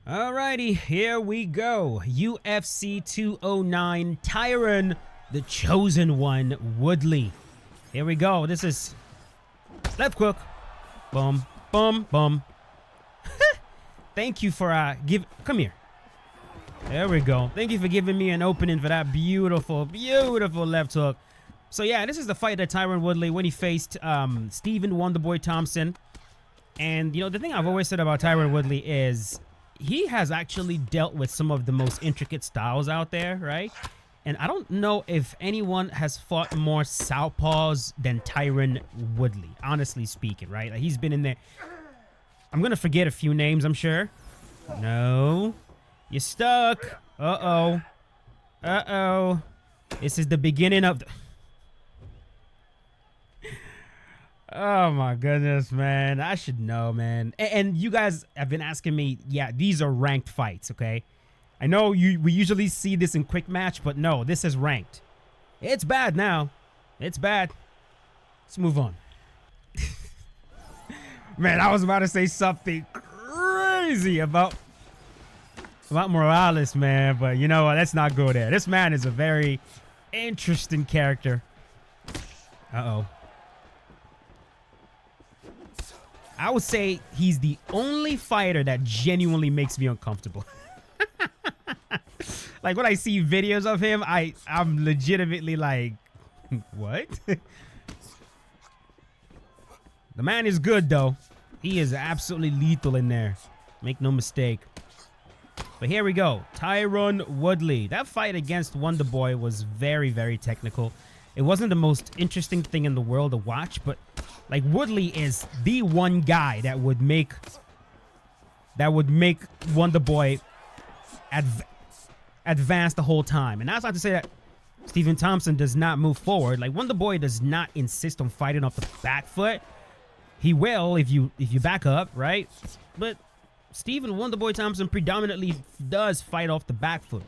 Alrighty, here we go. UFC 209, Tyron, the chosen one, Woodley. Here we go. This is left hook. Boom, boom, boom. Thank you for come here. There we go. Thank you for giving me an opening for that beautiful, beautiful left hook. So yeah, this is the fight that Tyron Woodley when he faced Stephen Wonderboy Thompson. And you know, the thing I've always said about Tyron Woodley is he has actually dealt with some of the most intricate styles out there, right? And I don't know if anyone has fought more southpaws than Tyron Woodley, honestly speaking, right? Like, he's been in there. I'm going to forget a few names, I'm sure. No. You're stuck. Uh-oh. Uh-oh. This is the beginning of the... Oh my goodness, man. I should know, man. And you guys have been asking me, yeah, these are ranked fights, okay? I know we usually see this in quick match, but no, this is ranked. It's bad now. It's bad. Let's move on. Man, I was about to say something crazy about Morales, man, but you know what? Let's not go there. This man is a very interesting character. Uh-oh. I would say he's the only fighter that genuinely makes me uncomfortable. Like, when I see videos of him, I'm legitimately like, what? The man is good, though. He is absolutely lethal in there. Make no mistake. But here we go. Tyron Woodley. That fight against Wonderboy was very, very technical. It wasn't the most interesting thing in the world to watch, but like, Woodley is the one guy that would make Wonderboy advance the whole time. And that's not to say that Stephen Thompson does not move forward. Like, Wonderboy does not insist on fighting off the back foot. He will if you back up, right? But Stephen Wonderboy Thompson predominantly does fight off the back foot,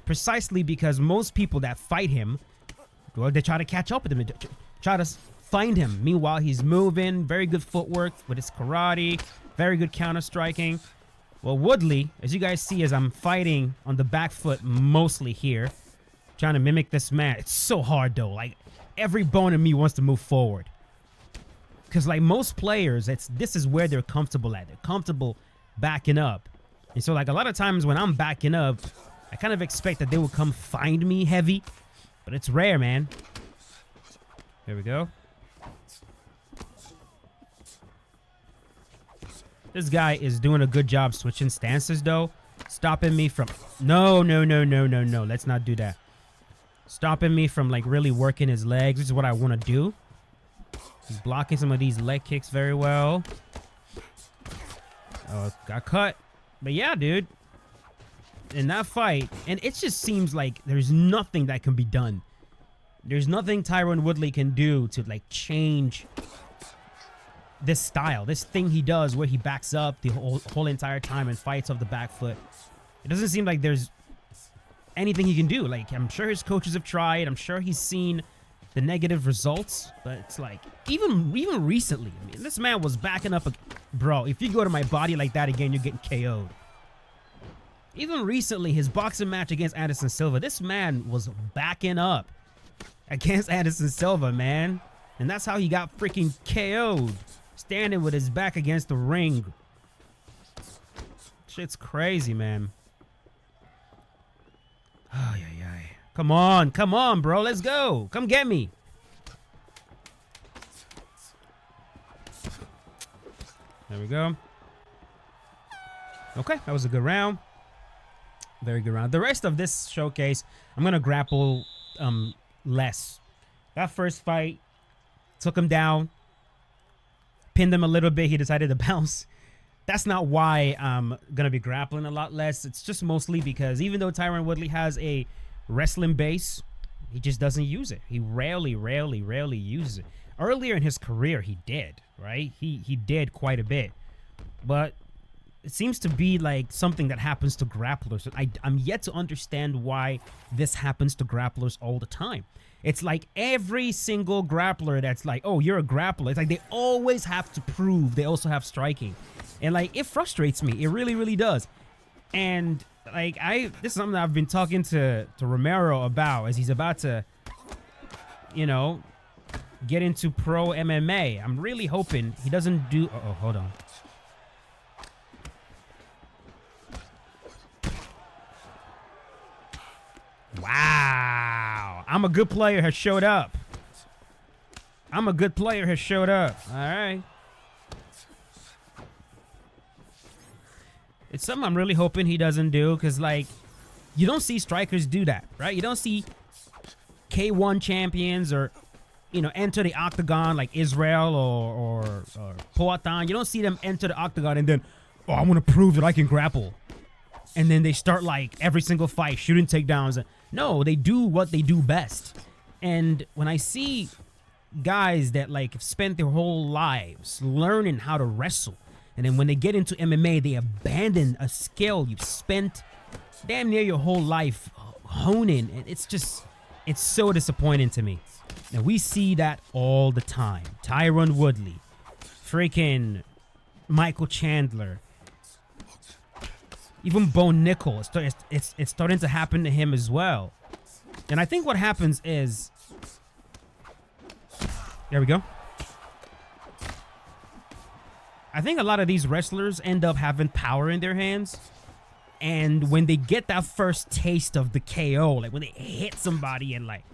precisely because most people that fight him, well, they try to catch up with him, try to find him. Meanwhile, he's moving, very good footwork with his karate, very good counter striking. Well, Woodley, as you guys see, as I'm fighting on the back foot mostly here, trying to mimic this man. It's so hard though. Like, every bone in me wants to move forward. Because like most players, this is where they're comfortable at. They're comfortable backing up. And so like a lot of times when I'm backing up, I kind of expect that they will come find me heavy. But it's rare, man. There we go. This guy is doing a good job switching stances, though. Stopping me from... No. Let's not do that. Stopping me from, like, really working his legs. This is what I want to do. He's blocking some of these leg kicks very well. Oh, got cut. But yeah, dude. In that fight, and it just seems like there's nothing that can be done. There's nothing Tyron Woodley can do to, like, change this style, this thing he does where he backs up the whole entire time and fights off the back foot. It doesn't seem like there's anything he can do. Like, I'm sure his coaches have tried. I'm sure he's seen the negative results, but it's like, even recently, I mean, this man was backing up. Bro, if you go to my body like that again, you're getting KO'd. Even recently, his boxing match against Anderson Silva, this man was backing up against Anderson Silva, man. And that's how he got freaking KO'd. Standing with his back against the ring. Shit's crazy, man. Oh, yeah. Come on, bro. Let's go. Come get me. There we go. Okay, that was a good round. Very good round. The rest of this showcase, I'm going to grapple less. That first fight, took him down. Pinned him a little bit. He decided to bounce. That's not why I'm going to be grappling a lot less. It's just mostly because even though Tyron Woodley has a wrestling base, he just doesn't use it. He rarely uses it. Earlier in his career, he did, right? He did quite a bit. But it seems to be like something that happens to grapplers. I'm yet to understand why this happens to grapplers all the time. It's like every single grappler that's like, oh, you're a grappler. It's like they always have to prove they also have striking. And like, it frustrates me. It really, really does. And like this is something that I've been talking to Romero about as he's about to, you know, get into pro MMA. I'm really hoping he doesn't do. Oh, hold on. Wow. I'm a good player has showed up. I'm a good player has showed up. All right. It's something I'm really hoping he doesn't do, because, like, you don't see strikers do that, right? You don't see K1 champions or, you know, enter the octagon like Israel or Poatan. You don't see them enter the octagon and then, oh, I want to prove that I can grapple. And then they start, like, every single fight shooting takedowns. No, they do what they do best. And when I see guys that, like, have spent their whole lives learning how to wrestle, and then when they get into MMA, they abandon a skill you've spent damn near your whole life honing. And it's just, it's so disappointing to me. Now, we see that all the time. Tyron Woodley, freaking Michael Chandler, even Bo Nickel. It's starting to happen to him as well. And I think what happens is, there we go. I think a lot of these wrestlers end up having power in their hands. And when they get that first taste of the KO, like when they hit somebody and like,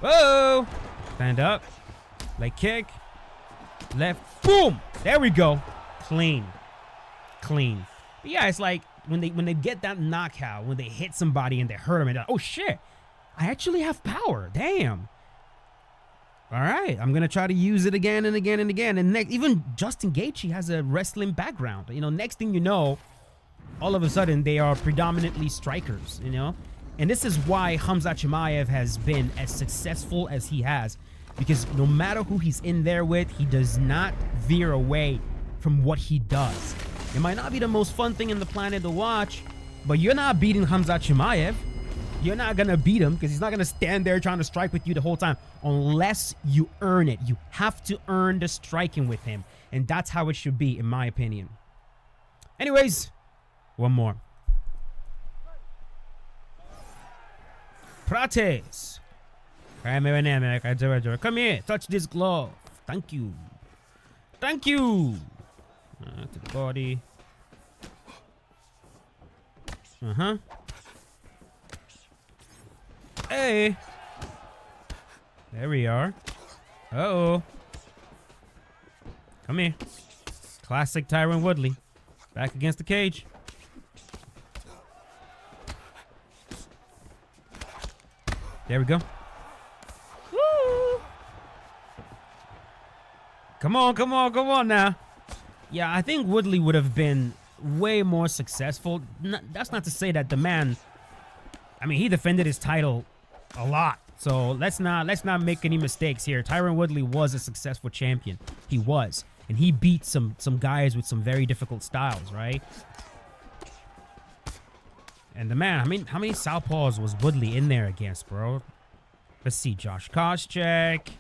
whoa, stand up, leg kick, left, boom, there we go. Clean. Clean. But yeah, it's like when they get that knockout, when they hit somebody and they hurt them, and they're like, oh shit, I actually have power. Damn. All right, I'm going to try to use it again and again and again. And even Justin Gaethje has a wrestling background. You know, next thing you know, all of a sudden, they are predominantly strikers, you know? And this is why Khamzat Chimaev has been as successful as he has. Because no matter who he's in there with, he does not veer away from what he does. It might not be the most fun thing in the planet to watch, but you're not beating Khamzat Chimaev. You're not going to beat him because he's not going to stand there trying to strike with you the whole time unless you earn it. You have to earn the striking with him. And that's how it should be, in my opinion. Anyways, one more. Prates. Come here. Touch this glove. Thank you. Thank you. To the body. Uh-huh. Hey. There we are. Uh-oh. Come here. Classic Tyron Woodley. Back against the cage. There we go. Woo! Come on, come on, come on now. Yeah, I think Woodley would have been way more successful. That's not to say that the man, I mean, he defended his title a lot. So let's not make any mistakes here. Tyron Woodley was a successful champion. He was. And he beat some guys with some very difficult styles, right? And the man, I mean, how many southpaws was Woodley in there against, bro? Let's see, Josh Koscheck.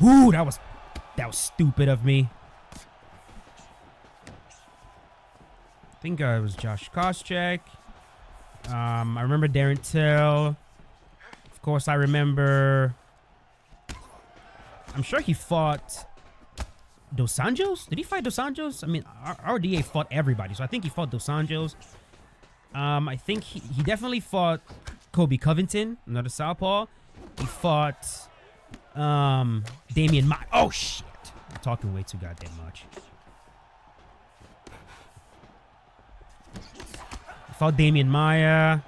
Ooh, that was stupid of me. I think it was Josh Koscheck. I remember Darren Till. Of course, I remember. I'm sure he fought Dos Anjos. Did he fight Dos Anjos? I mean, RDA fought everybody, so I think he fought Dos Anjos. I think he definitely fought Kobe Covington, another southpaw. He fought Damian Maya. Oh shit! I'm talking way too goddamn much. He fought Damian Maya.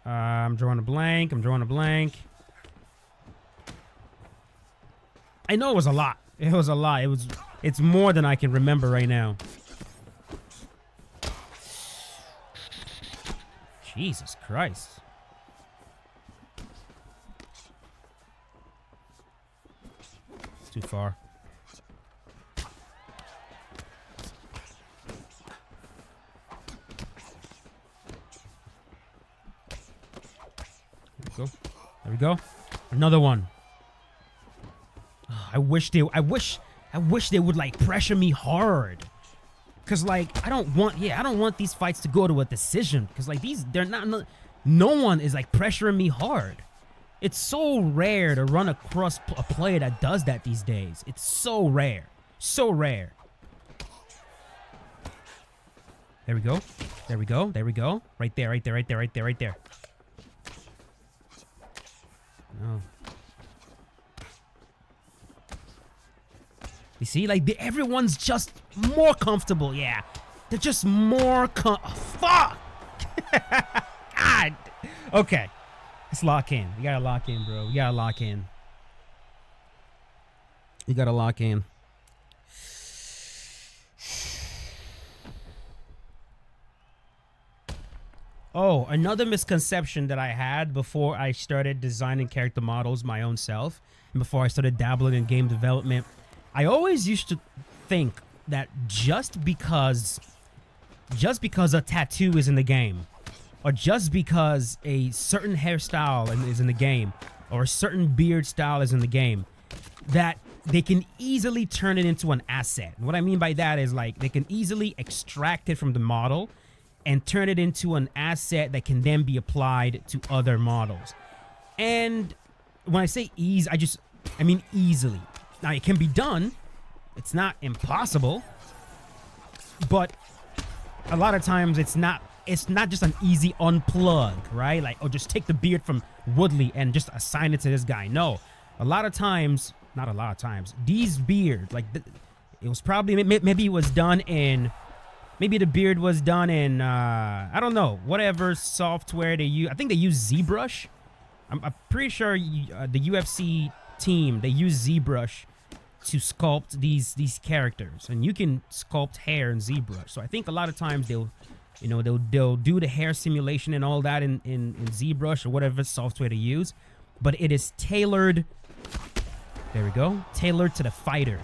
I'm drawing a blank. I know it was a lot. It was a lot. It's more than I can remember right now. Jesus Christ. It's too far. There we go. Another one. I wish I wish they would like pressure me hard. Cause like I don't want these fights to go to a decision. Cause like they're not, no one is like pressuring me hard. It's so rare to run across a player that does that these days. It's so rare. So rare. There we go. There we go. There we go. Right there, right there, right there, right there, right there. No. You see, like everyone's just more comfortable. Yeah, they're just more fuck. God. Okay, let's lock in. You gotta lock in, bro. You gotta lock in. You gotta lock in. Oh, another misconception that I had before I started designing character models my own self, and before I started dabbling in game development. I always used to think that just because a tattoo is in the game, or just because a certain hairstyle is in the game, or a certain beard style is in the game, that they can easily turn it into an asset. And what I mean by that is like they can easily extract it from the model and turn it into an asset that can then be applied to other models. And when I say ease, I mean easily. Now, it can be done. It's not impossible. But a lot of times it's not just an easy unplug, right? Like, oh, just take the beard from Woodley and just assign it to this guy. No. A lot of times, not a lot of times, these beards, like, it was probably, maybe it was done in, maybe the beard was done in, I don't know, whatever software they use. I think they use ZBrush. I'm pretty sure the UFC team, they use ZBrush to sculpt these characters, and you can sculpt hair in ZBrush. So I think a lot of times they'll do the hair simulation and all that in ZBrush or whatever software they use, but it is tailored. There we go, tailored to the fighter.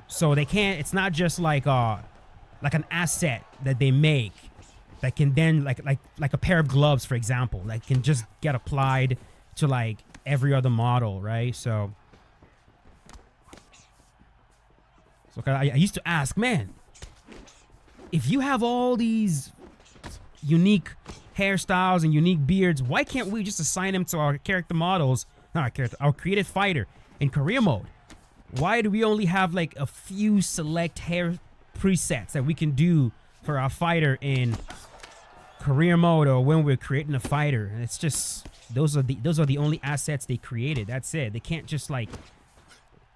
So they can't. It's not just like an asset that they make that can then like a pair of gloves, for example, that can just get applied to like every other model, right? So I used to ask, man, if you have all these unique hairstyles and unique beards, why can't we just assign them to our character models, not our character, our created fighter in career mode? Why do we only have like a few select hair presets that we can do for our fighter in career mode or when we're creating a fighter? And it's just those are the only assets they created. That's it. They can't just like,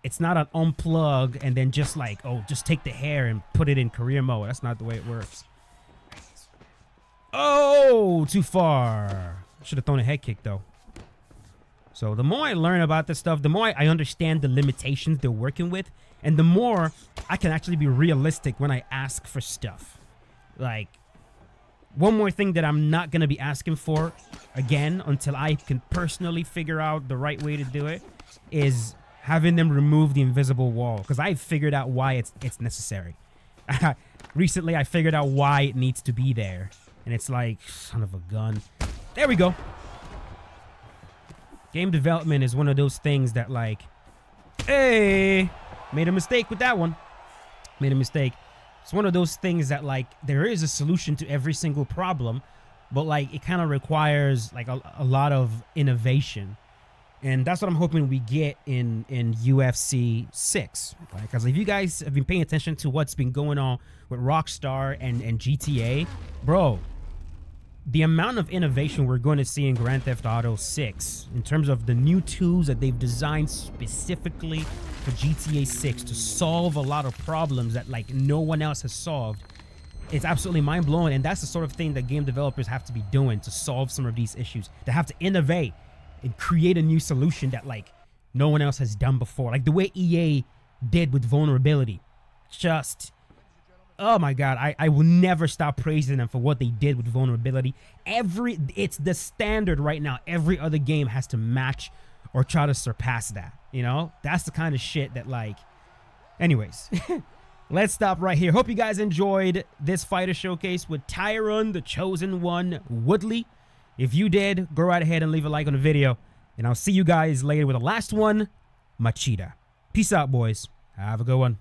it's not an unplug and then just like, oh, just take the hair and put it in career mode. That's not the way it works. Oh, too far. Should have thrown a head kick though. So the more I learn about this stuff, the more I understand the limitations they're working with, and the more I can actually be realistic when I ask for stuff. Like, one more thing that I'm not going to be asking for again until I can personally figure out the right way to do it is having them remove the invisible wall, because I figured out why it's necessary. Recently, I figured out why it needs to be there, and it's like, son of a gun. There we go. Game development is one of those things that like, hey, made a mistake with that one. Made a mistake. It's one of those things that like, there is a solution to every single problem, but like it kind of requires like a lot of innovation. And that's what I'm hoping we get in UFC 6. Because if you guys have been paying attention to what's been going on with Rockstar and GTA, bro, the amount of innovation we're going to see in Grand Theft Auto 6 in terms of the new tools that they've designed specifically for GTA 6 to solve a lot of problems that like no one else has solved, it's absolutely mind-blowing. And that's the sort of thing that game developers have to be doing to solve some of these issues. They have to innovate and create a new solution that like no one else has done before, like the way EA did with vulnerability. Just, oh my god, I will never stop praising them for what they did with vulnerability. It's the standard right now. Every other game has to match or try to surpass that, you know? That's the kind of shit that like, anyways. Let's stop right here. Hope you guys enjoyed this fighter showcase with Tyron, the Chosen One, Woodley. If you did, go right ahead and leave a like on the video, and I'll see you guys later with the last one, Machida. Peace out, boys. Have a good one.